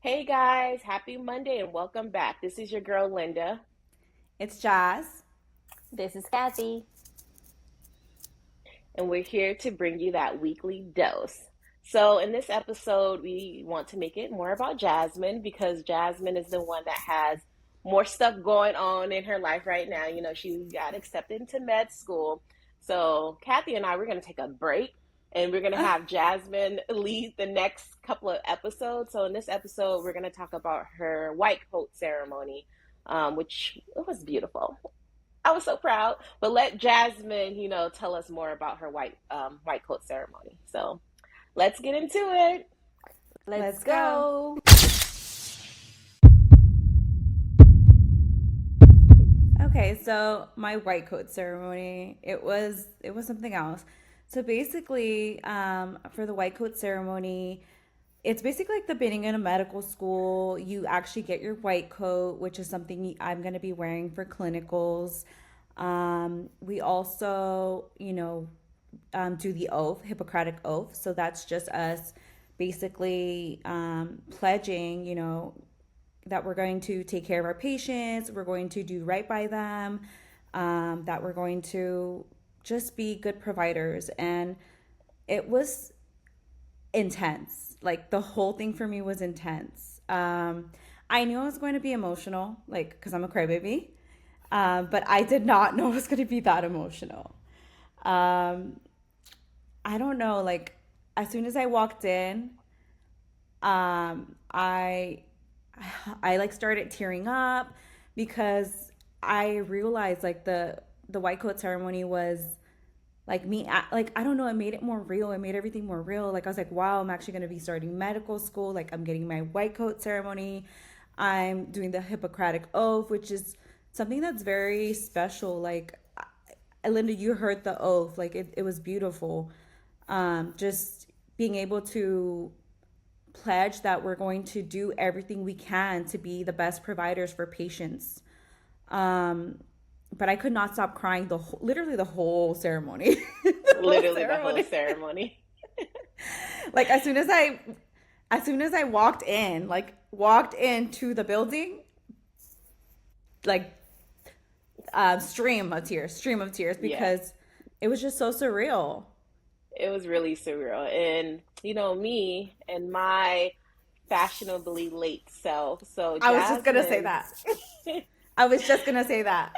Hey guys, happy Monday and welcome back. This is your girl Linda, It's Jazz. This is Kathy. and we're here to bring you that weekly dose. So, in this episode, we want to make it more about Jasmine because Jasmine is the one that has more stuff going on in her life right now. You know, she got accepted into med school. So, Kathy and I, we're going to take a break and we're going to have Jasmine lead the next couple of episodes. So, in this episode, we're going to talk about her white coat ceremony, which it was beautiful. I was so proud. But let Jasmine, tell us more about her white coat ceremony. So let's get into it. Let's Let's go. go. Okay, so my white coat ceremony, it was something else. So basically, for the white coat ceremony, it's basically like the beginning in a medical school. You actually get your white coat, which is something I'm going to be wearing for clinicals. We also, do the oath, Hippocratic oath. So that's just us basically pledging, that we're going to take care of our patients, we're going to do right by them, that we're going to just be good providers. And it was intense. Like the whole thing for me was intense. I knew I was going to be emotional, like, because I'm a crybaby, but I did not know it was going to be that emotional. Um, I don't know, like, as soon as I walked in, um, I I like started tearing up because I realized like the white coat ceremony was like me like I don't know, it made it more real, it made everything more real. Like I was like, wow, I'm actually going to be starting medical school, like I'm getting my white coat ceremony, I'm doing the Hippocratic oath, which is something that's very special. Like Linda, you heard the oath, like it was beautiful. Just being able to pledge that we're going to do everything we can to be the best providers for patients. Um, but I could not stop crying literally the whole ceremony. The whole Literally the whole ceremony. ceremony. Like as soon as I walked into the building, like stream of tears Yeah, because it was just so surreal. it was really surreal. And, me and my fashionably late self. So, I was just gonna say Jasmine, that. I was just gonna say that.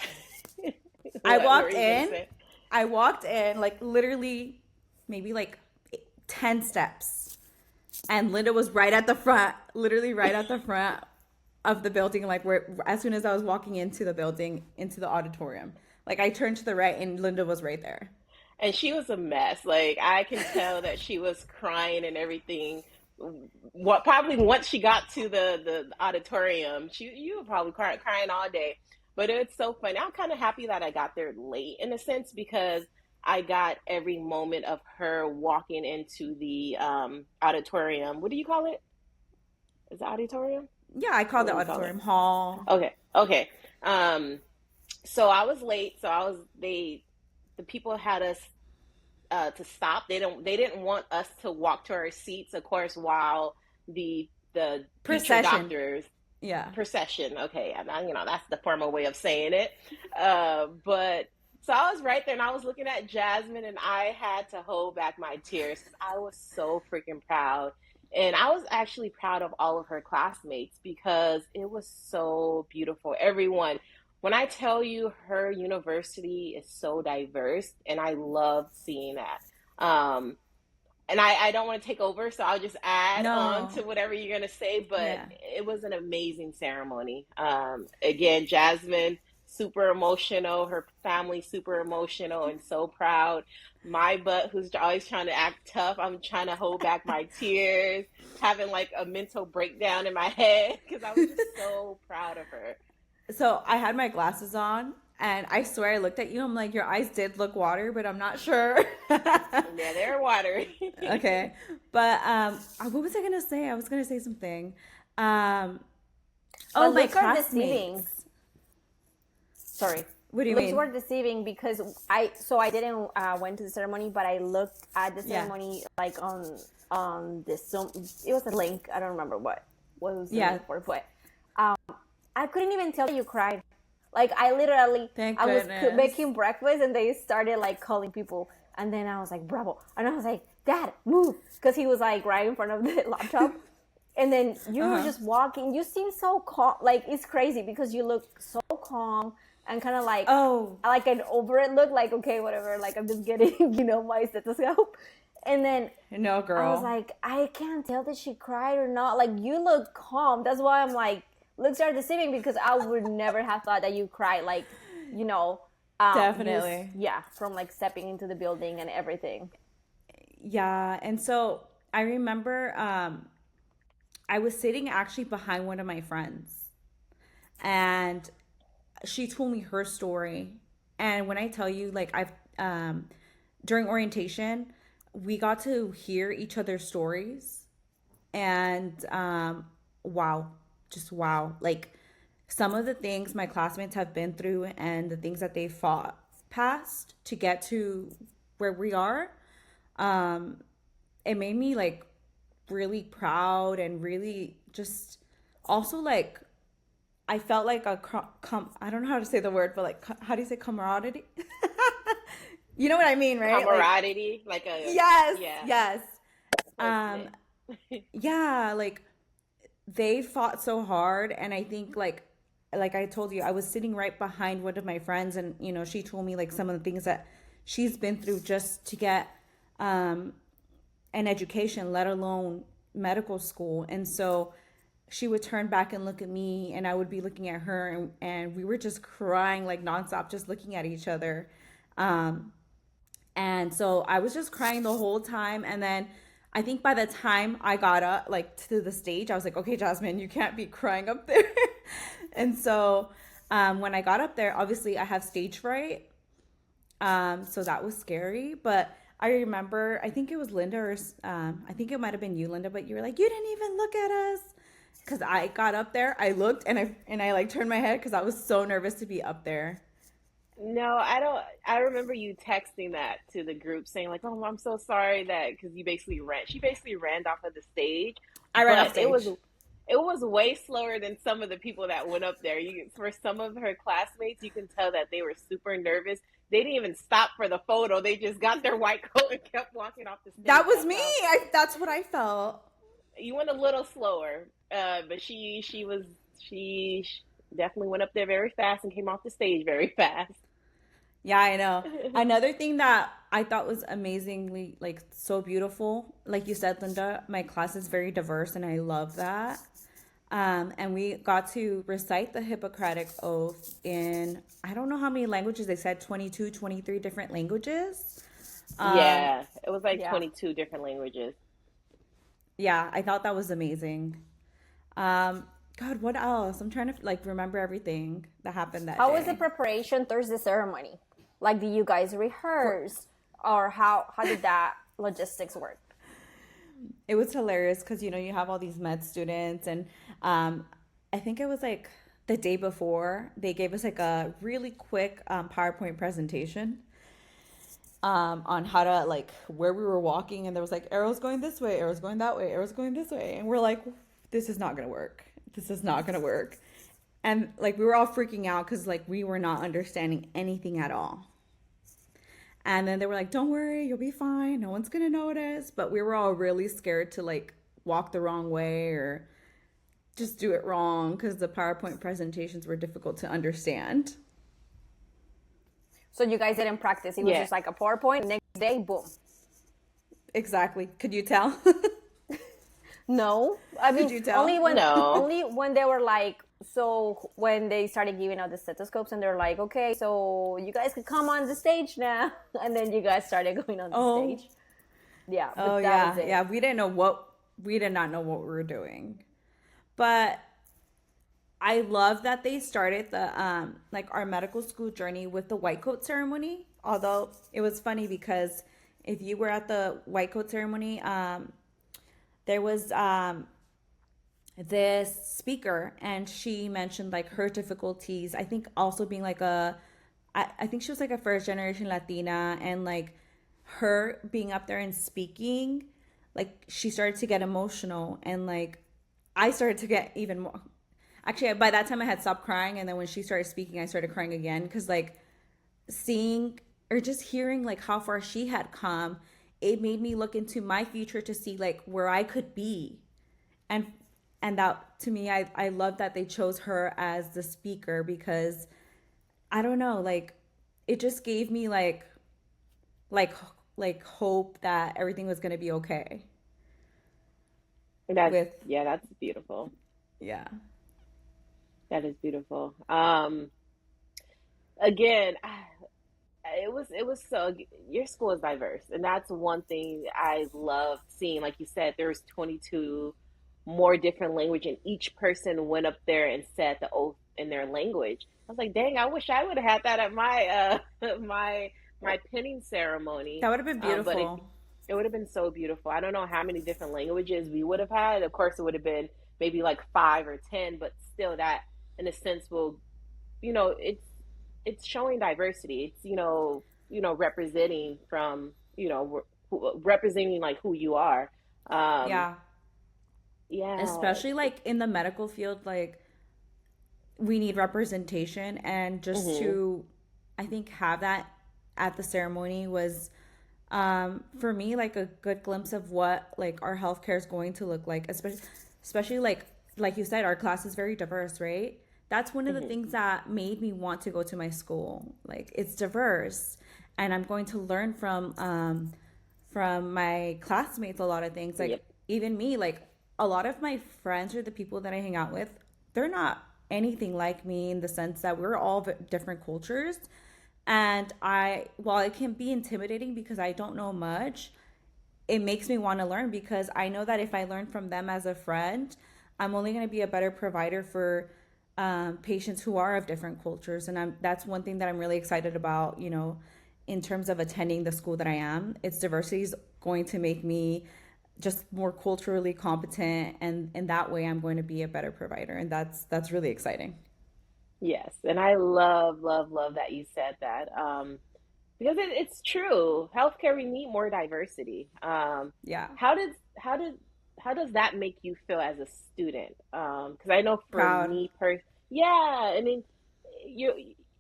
I what were walked you going to in. say? I walked in like literally maybe like 10 steps. And Linda was right at the front, literally right at the front of the building. Like, where, as soon as I was walking into the building, into the auditorium, like I turned to the right and Linda was right there. And she was a mess. Like I can tell that she was crying and everything. What probably once she got to the auditorium, you were probably crying all day. But it's so funny. I'm kind of happy that I got there late in a sense because I got every moment of her walking into the auditorium. What do you call it? Is it auditorium? Yeah, I called What the do we call it? auditorium hall. Okay, okay. Um, so I was late. So I was the people had us to stop. They didn't want us to walk to our seats, of course, while the future Procession. doctors Yeah. procession. Okay, and that's the formal way of saying it. But so I was right there, and I was looking at Jasmine, and I had to hold back my tears because I was so freaking proud. And I was actually proud of all of her classmates because it was so beautiful. Everyone, when I tell you her university is so diverse, and I love seeing that. Um, and I don't want to take over, so I'll just add on to No. whatever you're going to say, but Yeah. it was an amazing ceremony. Again, Jasmine, super emotional, her family, super emotional, and so proud. My butt, who's always trying to act tough, I'm trying to hold back my tears, having like a mental breakdown in my head because I was just so proud of her. So I had my glasses on, and I swear I looked at you. I'm like, your eyes did look water, but I'm not sure. Yeah, they're watery. Okay, but what was I gonna say? I was gonna say something. Um, oh, But my looks were deceiving. classmates. Sorry. What do you Looks mean? were deceiving because I didn't went to the ceremony, but I looked at the Yeah. ceremony like on the Zoom. It was a link. I don't remember what. what was the Yeah. name for it, but um, I couldn't even tell that you cried. Like I literally, Thank I was goodness. making breakfast and they started like calling people, and then I was like, "Bravo!" And I was like, "Dad, move!" Because he was like right in front of the laptop, and then you were Uh-huh. just walking. You seem so calm. Like it's crazy because you look so calm and kind of Oh, like an over it look. Like okay, whatever. Like I'm just getting my stethoscope, and then no, I was girl. like, I can't tell that she cried or not. Like you look calm. That's why I'm like, looks are deceiving because I would never have thought that you cried. Like, you know, Definitely. yeah, from like stepping into the building and everything. Yeah. And so I remember I was sitting actually behind one of my friends, and she told me her story. And when I tell you, like, during orientation, we got to hear each other's stories. And wow, just wow. Like, some of the things my classmates have been through and the things that they fought past to get to where we are, um, it made me like really proud and really just also like I felt like I don't know how to say the word, but like how do you say camaraderie? You know what I mean, right? Like Camaraderie, like a yes, yeah, yes. close Um knit. yeah, like they fought so hard, and I think like I told you, I was sitting right behind one of my friends, and she told me like some of the things that she's been through just to get um an education, let alone medical school. And so she would turn back and look at me, and I would be looking at her, and we were just crying like nonstop, just looking at each other. Um, and so I was just crying the whole time. And then I think by the time I got up like to the stage, I was like, okay, Jasmine, you can't be crying up there. And so when I got up there, obviously I have stage fright. So that was scary. But I remember, I think it was Linda, or I think it might have been you, Linda, but you were like, you didn't even look at us. Because I got up there, I looked, and I like turned my head because I was so nervous to be up there. No, I don't. I remember you texting that to the group saying like, "Oh, I'm so sorry that," because you basically ran. She basically ran off of the stage, I ran off but it was stage. it was way slower than some of the people that went up there. You for some of her classmates, you can tell that they were super nervous. They didn't even stop for the photo. They just got their white coat and kept walking off the That stage. was That's me. how That's what I felt. you went a little slower. But she definitely went up there very fast and came off the stage very fast. Yeah, I know. Another thing that I thought was amazingly, like, so beautiful, like you said, Linda, my class is very diverse, and I love that. And we got to recite the Hippocratic Oath in, I don't know how many languages they said, 22, 23 different languages. Um, Yeah, it was like Yeah. 22 different languages. yeah, I thought that was amazing. Um, God, what else? I'm trying to like remember everything that happened that How was the day. preparation towards the ceremony? Like, do you guys For rehearse, or how did that logistics work? It was hilarious because you have all these med students, and um, I think it was like the day before they gave us like a really quick PowerPoint presentation on how to like where we were walking, and there was like arrows going this way, arrows going that way, arrows going this way, and we're like, this is not gonna work. This is not gonna work. And like we were all freaking out because like we were not understanding anything at all. And then they were like, don't worry, you'll be fine. No one's going to notice. But we were all really scared to like walk the wrong way or just do it wrong because the PowerPoint presentations were difficult to understand. So you guys didn't practice. It was Yeah. just like a PowerPoint. Next day, boom. Exactly. Could you tell? No, I Could mean you tell? No. only when they were like, so when they started giving out the stethoscopes and they're like, okay, so you guys could come on the stage now, and then you guys started going on the Oh, stage. Yeah, oh but that was yeah. it. Yeah. We did not know what we were doing. But I love that they started the like our medical school journey with the white coat ceremony. Although it was funny because if you were at the white coat ceremony, there was this speaker, and she mentioned like her difficulties. I think also being like I think she was like a first generation Latina, and like her being up there and speaking, like she started to get emotional, and like I started to get even more. Actually, by that time I had stopped crying, and then when she started speaking, I started crying again because like seeing or just hearing like how far she had come, it made me look into my future to see like where I could be. And that to me, I love that they chose her as the speaker because I don't know, like it just gave me like like hope that everything was gonna be okay That's with yeah, that's beautiful. yeah. That is beautiful. Again, it was so your school is diverse, and that's one thing I love seeing. Like you said, there was 22 more different language, and each person went up there and said the oath in their language. I was like, dang, I wish I would have had that at my my pinning ceremony. That would have been But beautiful. it would have been so beautiful. I don't know how many different languages we would have had. Of course, it would have been maybe like 5 or 10, but still, that in a sense will, it's showing diversity. It's representing from representing like who you are. Um, Yeah. yeah. Especially like in the medical field, like we need representation, and just Hmm. to I think have that at the ceremony was for me like a good glimpse of what like our healthcare is going to look like, especially like you said, our class is very diverse, right? That's one of the Hmm. things that made me want to go to my school. Like it's diverse, and I'm going to learn from my classmates a lot of things. Like Yep. even me, like a lot of my friends or the people that I hang out with, they're not anything like me in the sense that we're all different cultures. And while it can be intimidating because I don't know much, it makes me want to learn because I know that if I learn from them as a friend, I'm only going to be a better provider for patients who are of different cultures. And that's one thing that I'm really excited about, in terms of attending the school that I am. Its diversity is going to make me just more culturally competent, and in that way I'm going to be a better provider, and that's really exciting. Yes, and I love, love, love that you said that. Because it's true. Healthcare, we need more diversity. Yeah. How does how does how does that make you feel as a student? Because I know for Proud. me, yeah, I mean,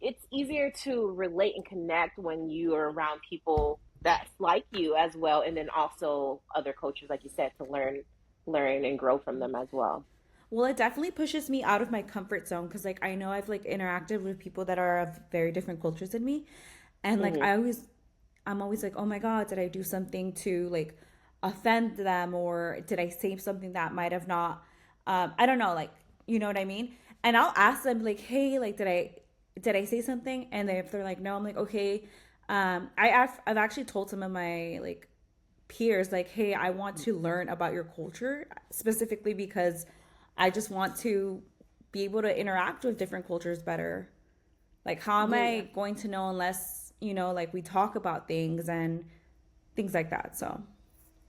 it's easier to relate and connect when you are around people that's like you as well, and then also other cultures, like you said, to learn and grow from them as well. Well, it definitely pushes me out of my comfort zone because like I know I've like interacted with people that are of very different cultures than me, and like Hmm. I'm always like, oh my god, did I do something to like offend them, or did I say something that might have not I don't know, like you know what I mean? And I'll ask them like, hey, like did I say something? And if they're like no, I'm like, okay. I've actually told some of my like peers like, hey, I want to learn about your culture specifically because I just want to be able to interact with different cultures better. Like how am Yeah. I going to know unless like we talk about things and things like that. So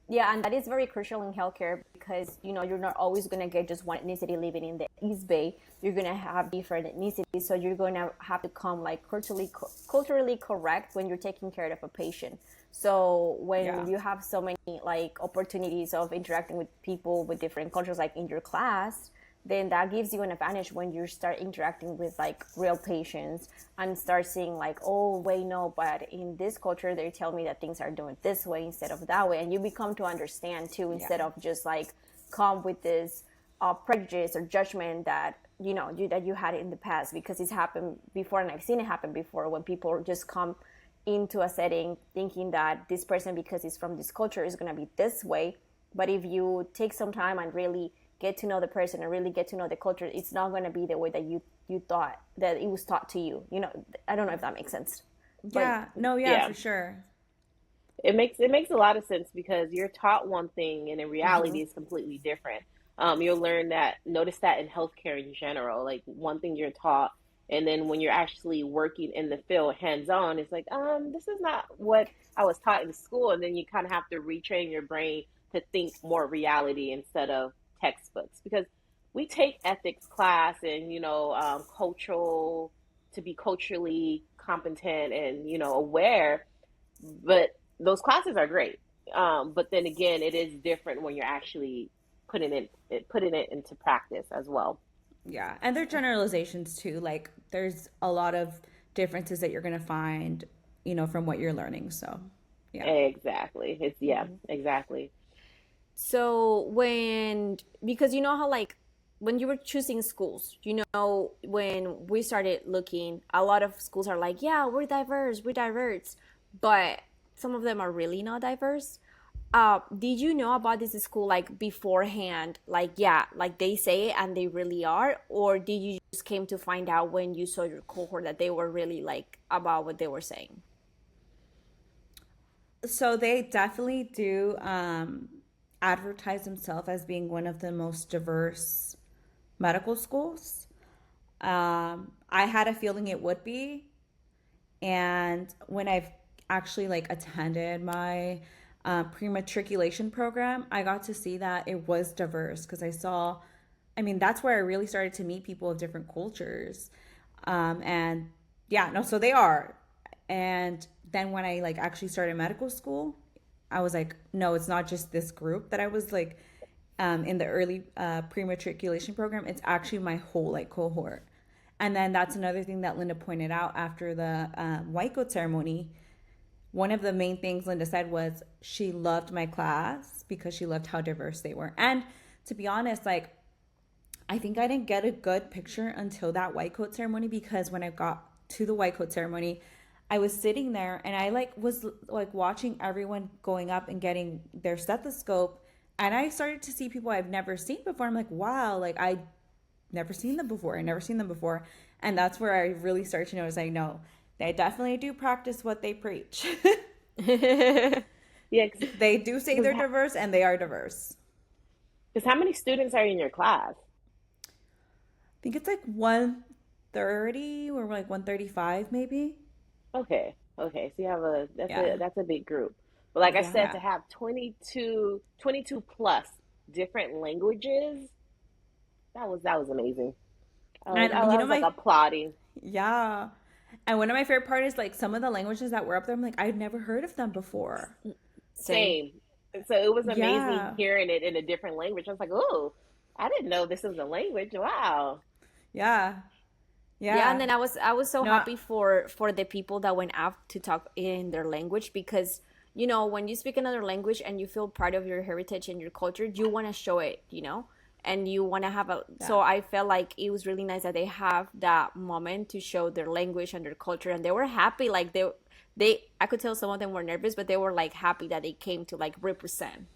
Yeah, and that is very crucial in healthcare because you're not always gonna get just one ethnicity living in the East Bay. You're gonna have different ethnicities, so you're gonna have to come like culturally correct when you're taking care of a patient. So when yeah. you have so many like opportunities of interacting with people with different cultures, like in your class, then that gives you an advantage when you start interacting with like real patients and start seeing like, oh wait, no, but in this culture they tell me that things are doing this way instead of that way, and you become to understand too, Yeah. instead of just like come with this prejudice or judgment that that you had in the past, because it's happened before, and I've seen it happen before when people just come into a setting thinking that this person, because he's from this culture, is going to be this way. But if you take some time and really get to know the person and really get to know the culture, it's not going to be the way that you thought that it was taught to you. I don't know if that makes sense, but Yeah. No, yeah, Yeah. for sure. It makes a lot of sense because you're taught one thing and in reality it's completely different. You'll learn that, notice that in healthcare in general, like one thing you're taught, and then when you're actually working in the field hands on, it's like, this is not what I was taught in school, and then you kind of have to retrain your brain to think more reality instead of textbooks, because we take ethics class and cultural, to be culturally competent and aware, but those classes are great. But then again, it is different when you're actually putting it into practice as well. Yeah, and they're generalizations too. Like there's a lot of differences that you're going to find, from what you're learning. So, yeah. Exactly. It's yeah, exactly. So because you know how like when you were choosing schools, when we started looking, a lot of schools are like, yeah, we're diverse, but some of them are really not diverse. Did you know about this school like beforehand? Like, yeah, like they say it and they really are, or did you just came to find out when you saw your cohort that they were really like about what they were saying? So they definitely do advertise themselves as being one of the most diverse medical schools. I had a feeling it would be, and when I've actually like attended my pre-matriculation program, I got to see that it was diverse because I mean, that's where I really started to meet people of different cultures. And yeah, no, so they are. And then when I like actually started medical school, I was like, no, it's not just this group that I was like in the early pre-matriculation program. It's actually my whole like cohort. And then that's another thing that Linda pointed out after the white coat ceremony. One of the main things Linda said was she loved my class because she loved how diverse they were. And to be honest, like I think I didn't get a good picture until that white coat ceremony, because when I got to the white coat ceremony, I was sitting there and I like was like watching everyone going up and getting their stethoscope, and I started to see people I've never seen before. I'm like, wow, like I never seen them before. I never seen them before. And that's where I really started to notice, I know they definitely do practice what they preach. Yeah, They do say they're diverse and they are diverse. because how many students are in your class? I think it's like 130 or like 135 maybe. Okay, okay. So you have Yeah. that's a big group. But like I said, Yeah. to have 22 plus different languages, that was amazing. And I was like applauding. yeah. And one of my favorite part is like some of the languages that were up there, I'm like, I'd never heard of them before. Same. Same. And so it was amazing Yeah. hearing it in a different language. I was like, oh, I didn't know this was a language. Wow. Yeah. Yeah, and Yeah. then I was so No, happy for the people that went out to talk in their language, because when you speak another language and you feel proud of your heritage and your culture, you want to show it, and you want to have a yeah. so I felt like it was really nice that they have that moment to show their language and their culture, and they were happy. Like they I could tell some of them were nervous, but they were like happy that they came to like represent.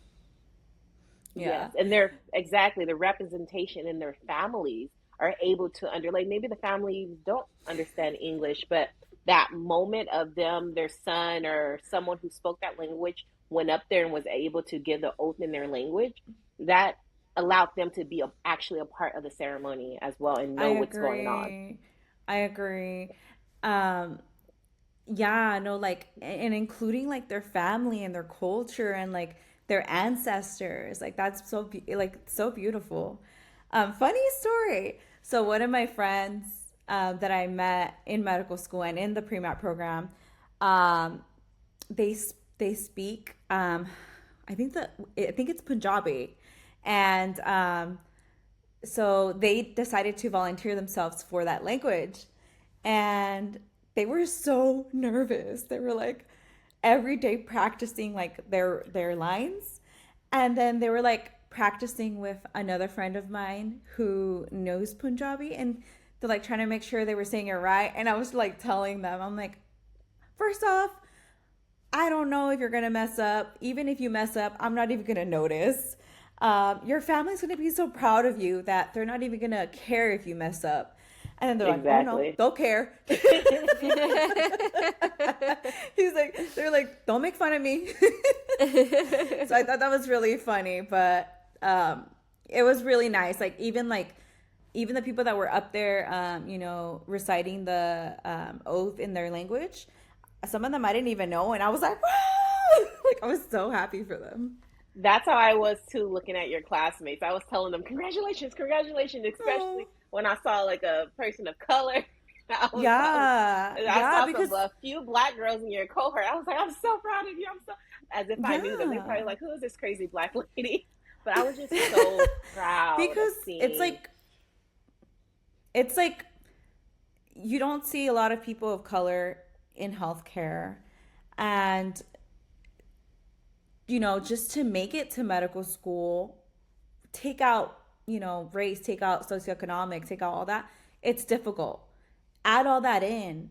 Yeah. Yes, and they're exactly the representation in their families are able to like maybe the families don't understand English, but that moment of them, their son or someone who spoke that language went up there and was able to give the oath in their language, that allowed them to be actually a part of the ceremony as well and I know what's going on. agree. I agree. Um, yeah, no, like, and including like their family and their culture and like their ancestors. Like, that's like so beautiful. Funny story. So, one of my friends that I met in medical school and in the pre-med program, um, they speak, I think it's Punjabi. And so they decided to volunteer themselves for that language, and they were so nervous. They were like every day practicing like their lines, and then they were like practicing with another friend of mine who knows Punjabi, and they're like trying to make sure they were saying it right. And I was like telling them, I'm like, first off, I don't know if you're gonna mess up. Even if you mess up, I'm not even gonna notice. Your family's gonna be so proud of you that they're not even gonna care if you mess up. And then they're like, oh no, Exactly. they'll care. They're like, don't make fun of me. So I thought that was really funny, but it was really nice. Even the people that were up there, reciting the oath in their language, some of them I didn't even know, and I was like, wow! Like I was so happy for them. That's how I was too looking at your classmates. I was telling them, congratulations, congratulations, especially Oh, when I saw like a person of color. yeah, I yeah, saw because a few black girls in your cohort. I was like, I'm so proud of you. I'm so, as if I knew them. They're yeah, probably like, who is this crazy black lady? But I was just so proud of Because seeing. it's like you don't see a lot of people of color in healthcare, and just to make it to medical school, take out, race, take out socioeconomic, take out all that, it's difficult. Add all that in,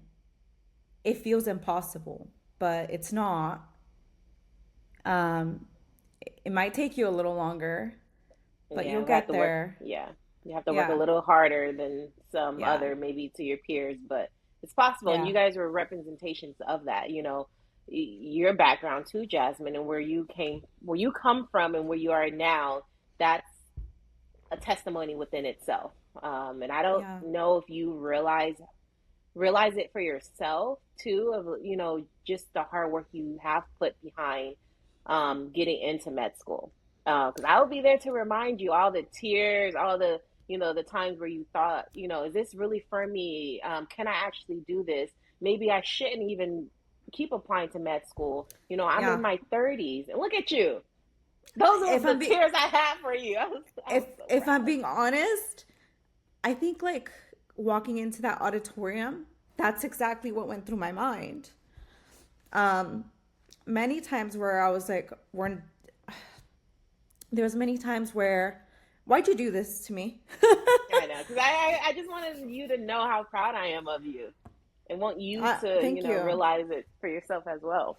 it feels impossible, but it's not. Um, it might take you a little longer, but Yeah, you'll we have get to work. there. Yeah, you have to work a Yeah, little harder than some yeah, other, maybe to your peers, but it's possible. And yeah, you guys were representations of that. Your background too, Jasmine, and where you come from, and where you are now. That's a testimony within itself. And I don't yeah, know if you realize it for yourself too, of just the hard work you have put behind getting into med school. Because I will be there to remind you all the tears, all the the times where you thought, is this really for me? Can I actually do this? Maybe I shouldn't even keep applying to med school. I'm in yeah. my 30s, and look at you. Those are If the I'm be tears I had for you. I if was so if I'm proud. being honest, I think like walking into that auditorium, that's exactly what went through my mind. Um, Many times where I was like, there was many times where, why'd you do this to me? I know, because I just wanted you to know how proud I am of you, and want you to Thank you. realize it for yourself as well.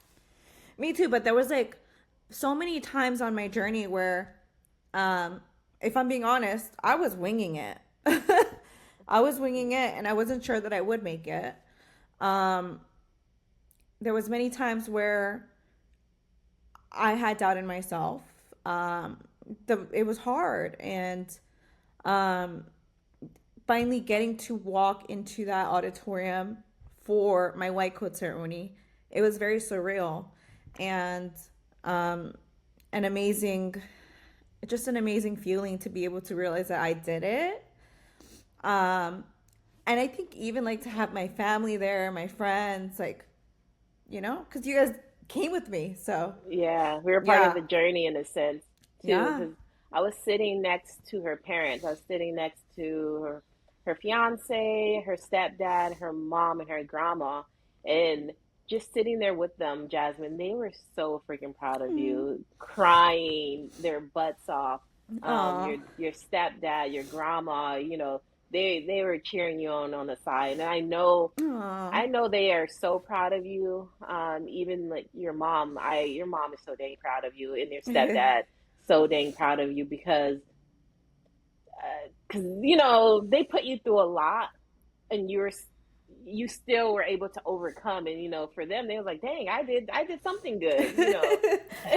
Me too, but there was like so many times on my journey where, um, if I'm being honest, I was winging it. I was winging it, and I wasn't sure that I would make it. Um, there was many times where I had doubt in myself. It was hard, and um, finally getting to walk into that auditorium for my white coat ceremony, it was very surreal, and um, an amazing, just an amazing feeling to be able to realize that I did it. Um, and I think even like to have my family there, my friends, like, because you guys came with me. So, Yeah, we were part of yeah, the journey in a sense too, yeah. because I was sitting next to her parents. I was sitting next to her fiance, her stepdad, her mom, and her grandma, and just sitting there with them, Jasmine. They were so freaking proud of you, crying their butts off. Aw, Your stepdad, your grandma, they were cheering you on the side, and aw. I know they are so proud of you. Even like your mom is so dang proud of you, and your stepdad so dang proud of you because they put you through a lot, and you still were able to overcome. And for them, they was like, dang, I did something good.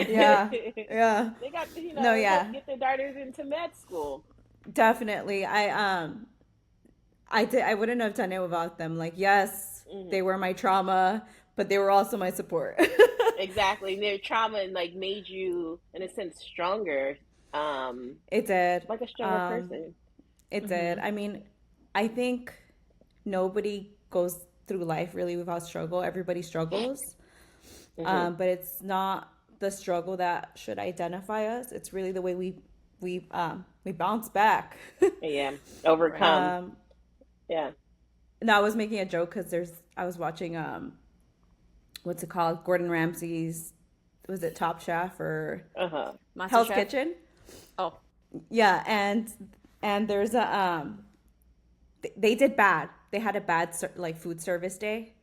Yeah, yeah. They got No, help yeah, get their daughters into med school. definitely. I wouldn't have done it without them. Like, yes, Hmm. they were my trauma, but they were also my support. Exactly. And their trauma like made you, in a sense, stronger. Um, It did. like a stronger Um, person. it did. I mean, I think nobody goes through life really without struggle. Everybody struggles. Hmm. But it's not the struggle that should identify us. It's really the way we bounce back. Yeah. Overcome. um, Yeah. no, I was making a joke because I was watching what's it called? Gordon Ramsay's, was it Top Chef or Uh-huh. Hell's MasterChef. Kitchen? Oh, Yeah, and there's a they did bad. They had a bad like food service day,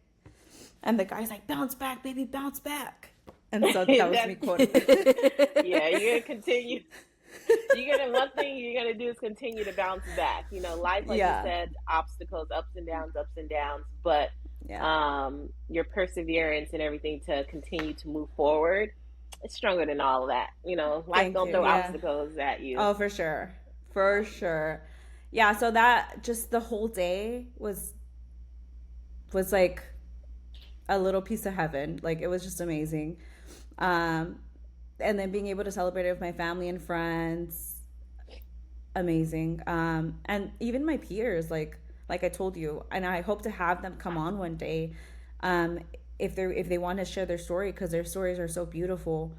and the guy's like, "Bounce back, baby, bounce back." And so that was me That's quoting. yeah, you're gonna continue. You're gonna one thing you're gonna do is continue to bounce back. Life, like you Yeah, said, obstacles, ups and downs, but yeah. your perseverance and everything to continue to move forward, it's stronger than all of that. Life Thank don't you. throw Yeah. obstacles at you. Oh, for sure. For sure. Yeah, so that just the whole day was like a little piece of heaven. Like it was just amazing. Um and then being able to celebrate it with my family and friends, amazing. And even my peers, like I told you, and I hope to have them come on one day, um if they want to share their story, because their stories are so beautiful.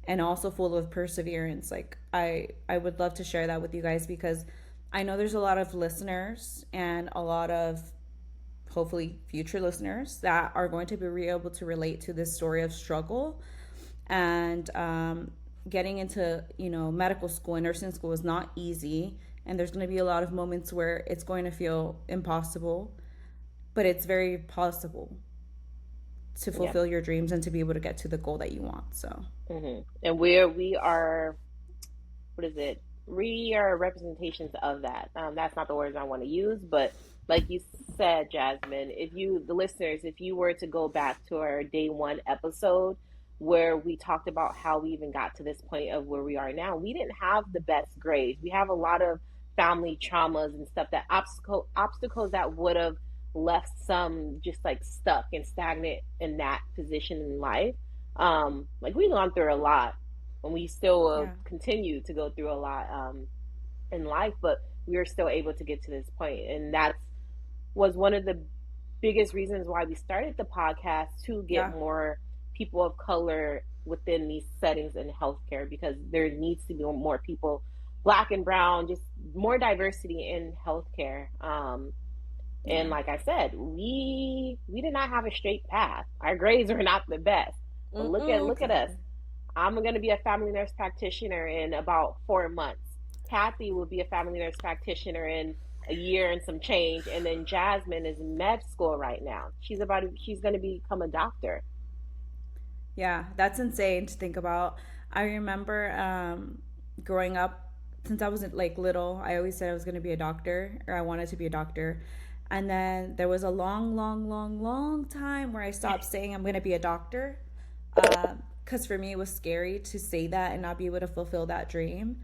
and also full of perseverance. Like I would love to share that with you guys because I know there's a lot of listeners and a lot of hopefully future listeners that are going to be able to relate to this story of struggle and getting into medical school and nursing school is not easy, and there's going to be a lot of moments where it's going to feel impossible, but it's very possible to Yeah. fulfill your dreams and to be able to get to the goal that you want. So And we are, what is it? We are representations of that. That's not the words I want to use, but like you said, Jasmine, the listeners, if you were to go back to our day one episode where we talked about how we even got to this point of where we are now, we didn't have the best grades. We have a lot of family traumas and stuff, that obstacles that would have left some just like stuck and stagnant in that position in life. Like we've gone through a lot, and we still yeah, continue to go through a lot in life, but we are still able to get to this point, and that was one of the biggest reasons why we started the podcast, to get yeah, more people of color within these settings in healthcare, because there needs to be more people, black and brown, just more diversity in healthcare. And yeah. like I said, we did not have a straight path. Our grades were not the best, but look at us. Exactly. I'm going to be a family nurse practitioner in about 4 months. Kathy will be a family nurse practitioner in a year and some change, and then Jasmine is in med school right now. She's going to become a doctor. Yeah, that's insane to think about. I remember growing up, since I was like little, I always said I was going to be a doctor, or I wanted to be a doctor. And then there was a long, long, long, long time where I stopped saying I'm going to be a doctor. Because for me, it was scary to say that and not be able to fulfill that dream.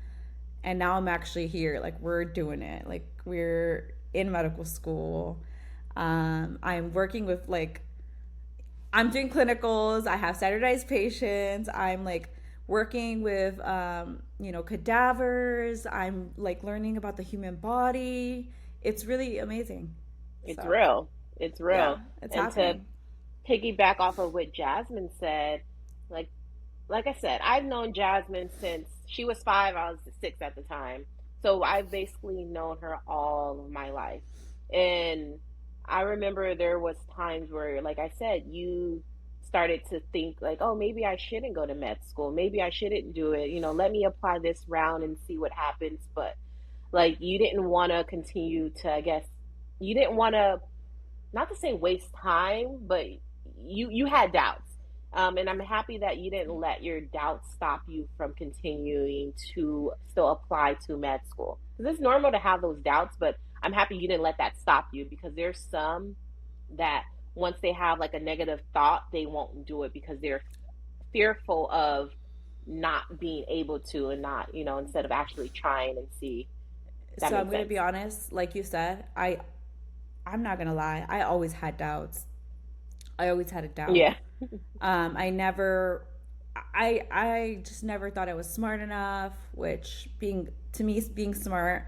And now I'm actually here. Like, we're doing it. Like, we're in medical school. I'm working with, like, I'm doing clinicals. I have standardized patients. I'm like working with, cadavers. I'm like learning about the human body. It's really amazing. It's So, real. It's yeah, real. it's And to happening. piggyback off of what Jasmine said, like like I said, I've known Jasmine since she was 5. I was 6 at the time. So I've basically known her all of my life. And I remember there was times where, like I said, you started to think like, oh, maybe I shouldn't go to med school. Maybe I shouldn't do it. Let me apply this round and see what happens. But like, you didn't want to continue to, I guess, you didn't want to, not to say waste time, but you had doubts. And I'm happy that you didn't let your doubts stop you from continuing to still apply to med school. Because it's normal to have those doubts, but I'm happy you didn't let that stop you, because there's some that once they have like a negative thought, they won't do it because they're fearful of not being able to, and not, instead of actually trying and see. That So I'm makes gonna sense. be honest, like you said, I'm not gonna lie. I always had doubts. I always had a doubt. Yeah. I never, I just never thought I was smart enough. Which being to me, being smart,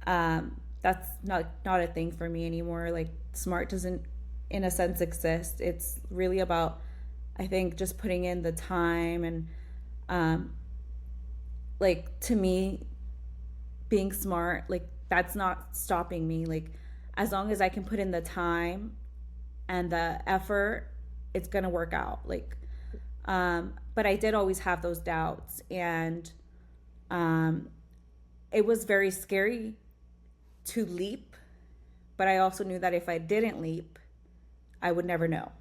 that's not a thing for me anymore. Like smart doesn't, in a sense, exist. It's really about, I think, just putting in the time and, um, like to me, being smart, like that's not stopping me. Like as long as I can put in the time and the effort, it's gonna work out. Like, but I did always have those doubts, and um, it was very scary to leap. But I also knew that if I didn't leap, I would never know.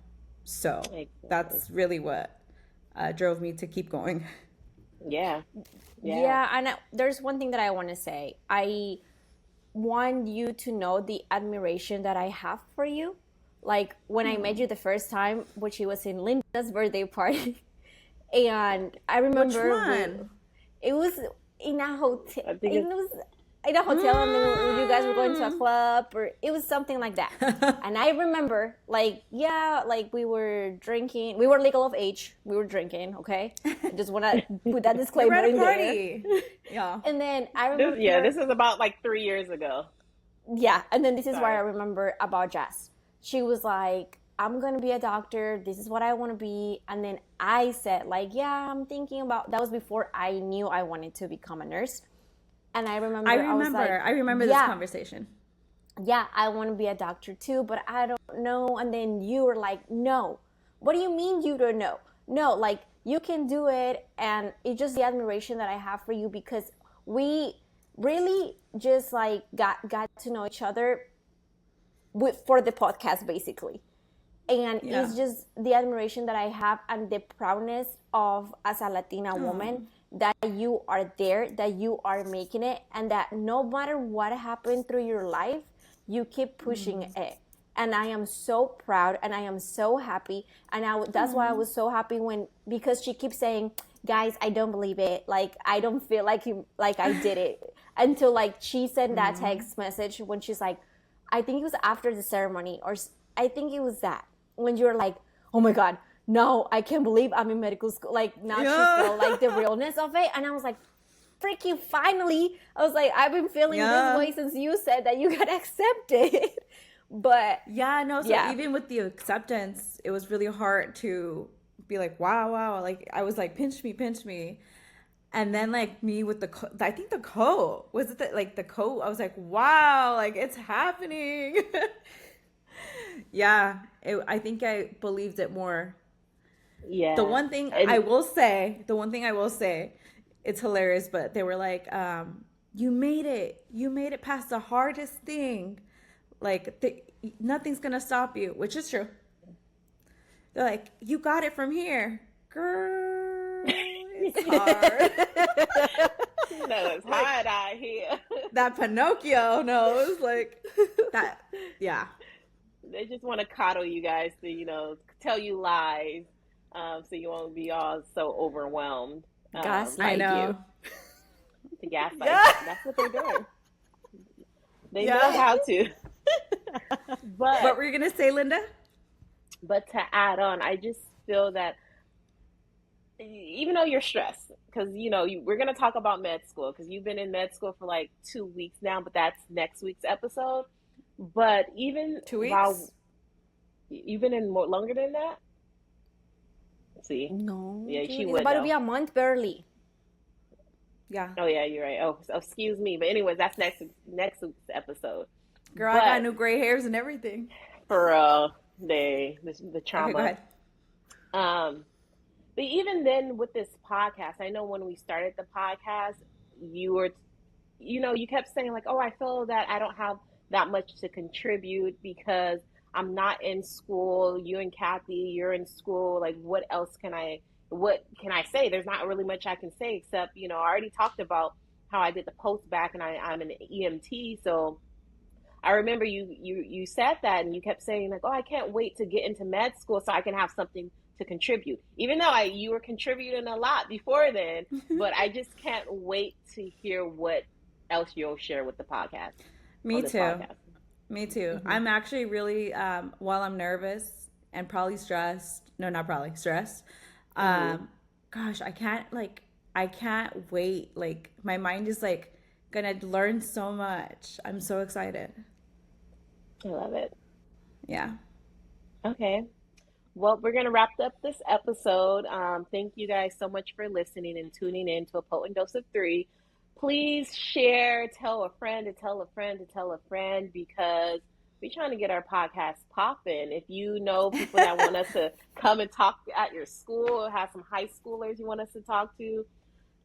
So Exactly. that's really what drove me to keep going. Yeah. Yeah. Yeah, and there's one thing that I want to say. I want you to know the admiration that I have for you. Like when I met you the first time, which it was in Linda's birthday party, and I Which remember one? it was in a hotel. I think It it's was in a hotel, and then you guys were going to a club, or it was something like that. And I remember, like, yeah, like we were drinking. We were legal of age. We were drinking. Okay, I just want to put that We were disclaimer at a in there. party. Yeah. And then I this. remember, Yeah, this is about like 3 years ago. yeah, and then this is why I Sorry. remember about Jazz. She was like, I'm going to be a doctor. This is what I want to be. And then I said, like, yeah, I'm thinking about, that was before I knew I wanted to become a nurse. And I remember I was like, I remember this conversation. Yeah, I want to be a doctor too, but I don't know. And then you were like, no. What do you mean you don't know? No, like, you can do it. And it's just the admiration that I have for you, because we really just like got to know each other for the podcast, basically. And it's just the admiration that I have and the proudness of, as a Latina woman, that you are there, that you are making it, and that no matter what happened through your life, you keep pushing it. And I am so proud, and I am so happy. And that's why I was so happy because she keeps saying, guys, I don't believe it. Like, I don't feel like I did it. Until like she sent that text message when she's like, I think it was after the ceremony, or I think it was that, when you were like, oh my God, no, I can't believe I'm in medical school. Like, now she felt like the realness of it. And I was like, freaking finally. I was like, I've been feeling this way since you said that you got accepted. But even with the acceptance, it was really hard to be like, wow. Like, I was like, pinch me. And then like me with I think the coat, was it the coat? I was like, wow, like, it's happening. I think I believed it more. Yeah. The one thing I will say, it's hilarious, but they were like, you made it past the hardest thing. Like, nothing's going to stop you, which is true. They're like, you got it from here. Girl, it's hard. No, it's hard out here. That Pinocchio knows, like, that, yeah. They just want to coddle you guys to, tell you lies, so you won't be all so overwhelmed. Gaslight I know. You. To gaslight. Yeah. That's what they're doing. They know how to. But what were you going to say, Linda? But to add on, I just feel that even though you're stressed, because, we're going to talk about med school, because you've been in med school for like 2 weeks now, but that's next week's episode. But even 2 weeks? while you've been in more longer than that? See? No. Yeah, she it's would about know. to be a month barely. Yeah. Oh, yeah, you're right. Oh, excuse me. But anyways, that's next week's episode. Girl, I got new gray hairs and everything. For the trauma. Okay, go ahead. But even then with this podcast, I know when we started the podcast, you were, you kept saying like, oh, I feel that I don't have that much to contribute because I'm not in school. You and Kathy, you're in school. Like, what can I say? There's not really much I can say except, I already talked about how I did the post back and I'm an EMT. So I remember you said that, and you kept saying like, oh, I can't wait to get into med school so I can have something to contribute, even though you were contributing a lot before then. But I just can't wait to hear what else you'll share with the podcast. Me too. Mm-hmm. I'm actually really, while I'm nervous and probably stressed, stressed. Gosh, I can't wait. Like, my mind is like gonna learn so much. I'm so excited. I love it. Yeah. Okay. Well, we're going to wrap up this episode. Thank you guys so much for listening and tuning in to A Potent Dose of 3. Please share, tell a friend to tell a friend to tell a friend, because we're trying to get our podcast popping. If you know people that want us to come and talk at your school, or have some high schoolers you want us to talk to,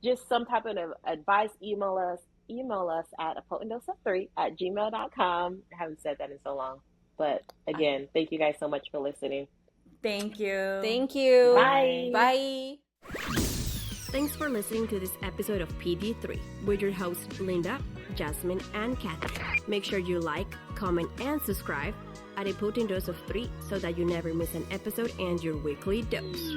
just some type of advice, email us at apotentdose3@gmail.com. I haven't said that in so long. But again, thank you guys so much for listening. Thank you. Thank you. Bye. Bye. Thanks for listening to this episode of PD3 with your hosts Linda, Jasmine, and Kathy. Make sure you like, comment, and subscribe at A Potent Dose of 3 so that you never miss an episode and your weekly dose.